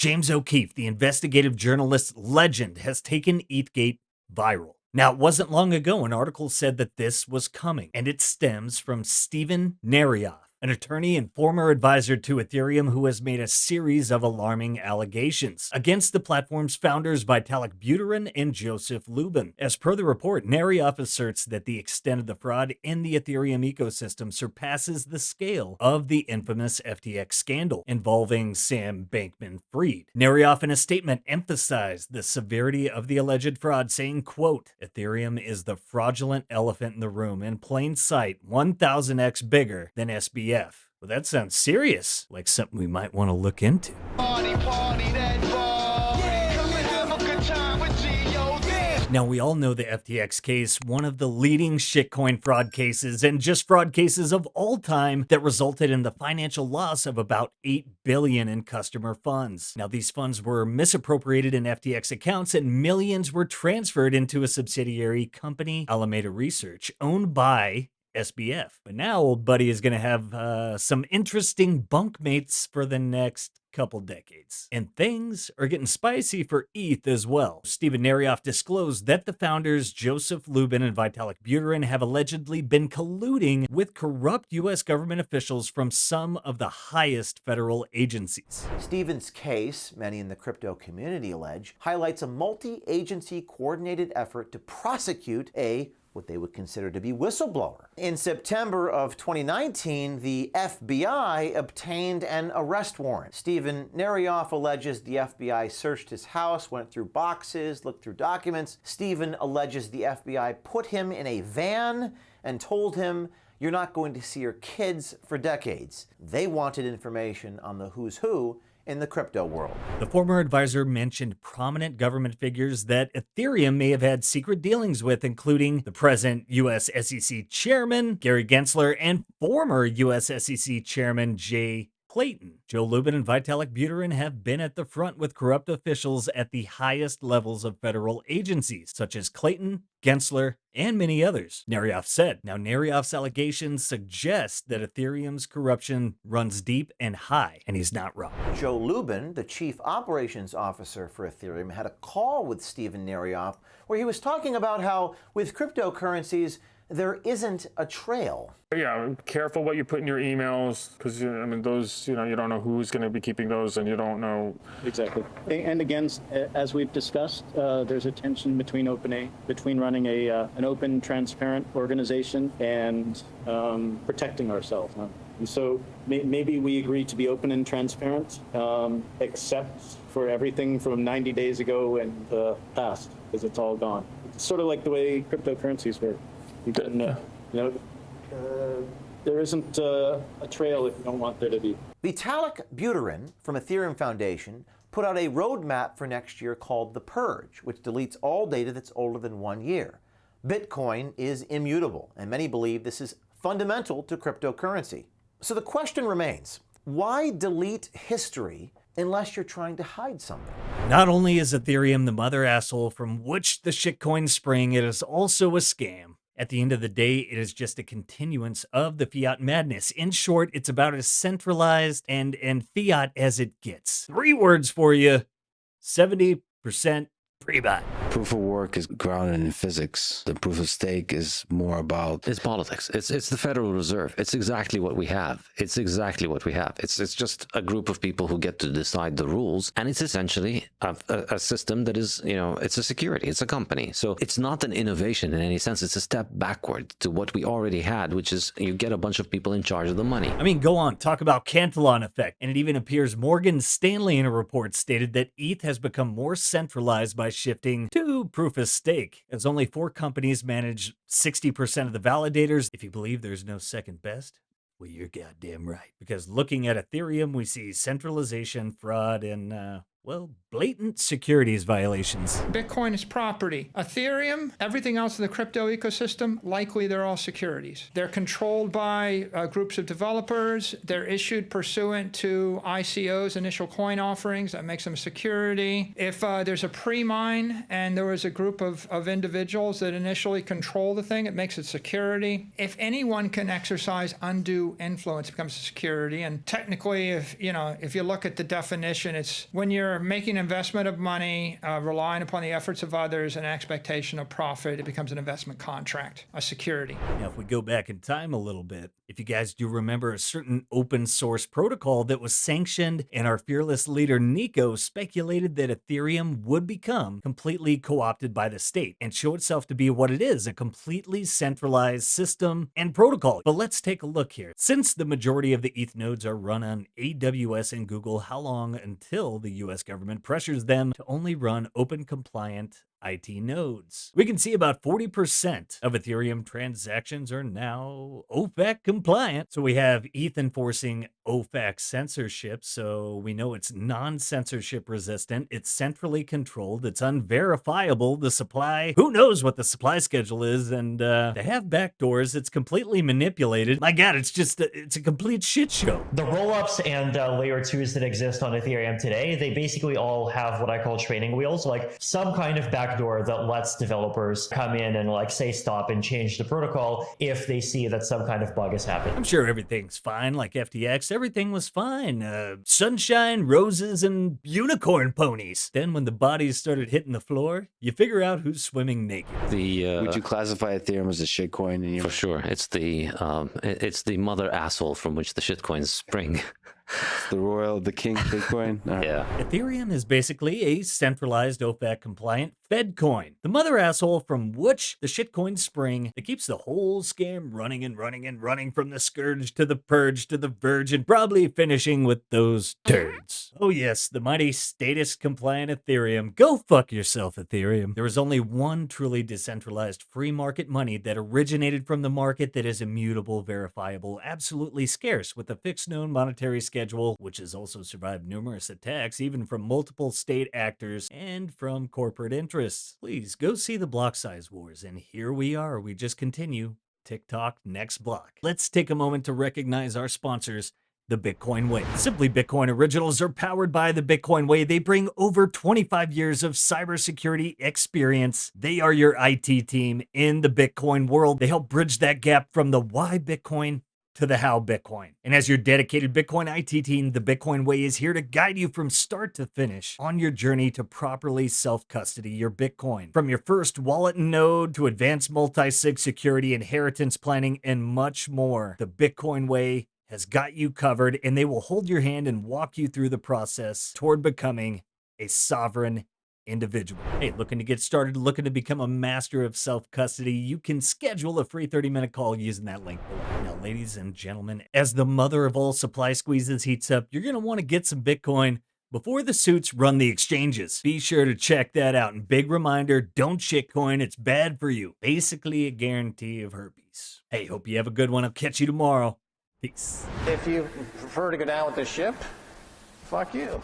James O'Keefe, the investigative journalist legend, has taken Eth-Gate viral. Now, it wasn't long ago an article said that this was coming, and it stems from Steven Narioff, an attorney and former advisor to Ethereum who has made a series of alarming allegations against the platform's founders Vitalik Buterin and Joseph Lubin. As per the report, Narioff asserts that the extent of the fraud in the Ethereum ecosystem surpasses the scale of the infamous FTX scandal involving Sam Bankman-Fried. Narioff in a statement emphasized the severity of the alleged fraud, saying, quote, "Ethereum is the fraudulent elephant in the room, in plain sight, 1000x bigger than SBF. Well, that sounds serious, like something we might want to look into. Now, we all know the FTX case, one of the leading shitcoin fraud cases and just fraud cases of all time that resulted in the financial loss of about $8 billion in customer funds. Now, these funds were misappropriated in FTX accounts and millions were transferred into a subsidiary company, Alameda Research, owned by SBF. But now old buddy is going to have some interesting bunkmates for the next couple decades. And things are getting spicy for ETH as well. Steven Narioff disclosed that the founders Joseph Lubin and Vitalik Buterin have allegedly been colluding with corrupt U.S. government officials from some of the highest federal agencies. Steven's case, many in the crypto community allege, highlights a multi-agency coordinated effort to prosecute what they would consider to be whistleblower. In September of 2019, the FBI obtained an arrest warrant. Steven Narioff alleges the FBI searched his house, went through boxes, looked through documents. Steven alleges the FBI put him in a van and told him, "You're not going to see your kids for decades." They wanted information on the who's who in the crypto world. The former advisor mentioned prominent government figures that Ethereum may have had secret dealings with, including the present U.S. SEC chairman, Gary Gensler, and former U.S. SEC chairman, Jay Clayton. Joe Lubin and Vitalik Buterin have been at the front with corrupt officials at the highest levels of federal agencies, such as Clayton, Gensler, and many others, Narioff said. Now, Narioff's allegations suggest that Ethereum's corruption runs deep and high, and he's not wrong. Joe Lubin, the chief operations officer for Ethereum, had a call with Steven Narioff where he was talking about how with cryptocurrencies, there isn't a trail. Yeah, careful what you put in your emails, because I mean, those, you don't know who's going to be keeping those, and you don't know. Exactly. And again, as we've discussed, there's a tension between running an open, transparent organization and protecting ourselves. And so maybe we agree to be open and transparent, except for everything from 90 days ago and the past, because it's all gone. It's sort of like the way cryptocurrencies work. You can, there isn't a trail if you don't want there to be. Vitalik Buterin from Ethereum Foundation put out a roadmap for next year called The Purge, which deletes all data that's older than 1 year. Bitcoin is immutable, and many believe this is fundamental to cryptocurrency. So the question remains, why delete history unless you're trying to hide something? Not only is Ethereum the mother asshole from which the shitcoins spring, it is also a scam. At the end of the day, it is just a continuance of the fiat madness. In short, it's about as centralized and fiat as it gets. 3 words for you: 70% pre-buy. Proof of work is grounded in physics. The proof of stake is more about... It's politics. It's the Federal Reserve. It's exactly what we have. It's just a group of people who get to decide the rules. And it's essentially a system that is, it's a security. It's a company. So it's not an innovation in any sense. It's a step backward to what we already had, which is you get a bunch of people in charge of the money. I mean, go on. Talk about Cantillon effect. And it even appears Morgan Stanley in a report stated that ETH has become more centralized by shifting to proof of stake, as only 4 companies manage 60% of the validators. If you believe there's no second best, well, you're goddamn right. Because looking at Ethereum, we see centralization, fraud, and, blatant securities violations. Bitcoin is property. Ethereum, everything else in the crypto ecosystem, likely they're all securities. They're controlled by groups of developers. They're issued pursuant to ICOs, initial coin offerings. That makes them security. If there's a pre-mine and there was a group of individuals that initially control the thing, it makes it security. If anyone can exercise undue influence, it becomes a security. And technically, if you look at the definition, it's when you're you're making investment of money, relying upon the efforts of others and expectation of profit, it becomes an investment contract, a security. Now, if we go back in time a little bit, if you guys do remember a certain open source protocol that was sanctioned, and our fearless leader Nico speculated that Ethereum would become completely co-opted by the state and show itself to be what it is, a completely centralized system and protocol. But let's take a look here. Since the majority of the ETH nodes are run on AWS and Google, how long until the US government pressures them to only run open compliant IT nodes? We can see about 40% of Ethereum transactions are now OFAC compliant. So we have ETH enforcing OFAC censorship. So we know it's non-censorship resistant. It's centrally controlled. It's unverifiable. The supply, who knows what the supply schedule is? And they have backdoors. It's completely manipulated. My God, it's a complete shit show. The rollups and layer 2s that exist on Ethereum today, they basically all have what I call training wheels, like some kind of backdoor that lets developers come in and like say stop and change the protocol if they see that some kind of bug has happened. I'm sure everything's fine, like FTX. Everything was fine. Sunshine, roses, and unicorn ponies. Then when the bodies started hitting the floor, you figure out who's swimming naked. Would you classify Ethereum as a shitcoin? In your... For sure, it's the mother asshole from which the shitcoins spring. the king shitcoin? Yeah. Ethereum is basically a centralized OFAC compliant Fed coin, the mother asshole from which the shitcoins spring that keeps the whole scam running and running and running, from the scourge to the purge to the verge, and probably finishing with those turds. Oh yes, the mighty status compliant Ethereum. Go fuck yourself, Ethereum. There is only one truly decentralized free market money that originated from the market that is immutable, verifiable, absolutely scarce, with a fixed known monetary schedule, which has also survived numerous attacks, even from multiple state actors and from corporate interests. Please go see the block size wars, and here we are. We just continue. TikTok next block. Let's take a moment to recognize our sponsors, the Bitcoin Way. Simply Bitcoin originals are powered by the Bitcoin Way. They bring over 25 years of cybersecurity experience. They are your IT team in the Bitcoin world. They help bridge that gap from the why Bitcoin to the how Bitcoin. And as your dedicated Bitcoin IT team, the Bitcoin Way is here to guide you from start to finish on your journey to properly self-custody your Bitcoin. From your first wallet node to advanced multi-sig security, inheritance planning, and much more, the Bitcoin Way has got you covered, and they will hold your hand and walk you through the process toward becoming a sovereign individual. Hey, looking to get started, looking to become a master of self-custody, you can schedule a free 30-minute call using that link below. Now, ladies and gentlemen, as the mother of all supply squeezes heats up, you're going to want to get some Bitcoin before the suits run the exchanges. Be sure to check that out. And big reminder, don't shitcoin. It's bad for you. Basically a guarantee of herpes. Hey, hope you have a good one. I'll catch you tomorrow. Peace. If you prefer to go down with the ship, fuck you.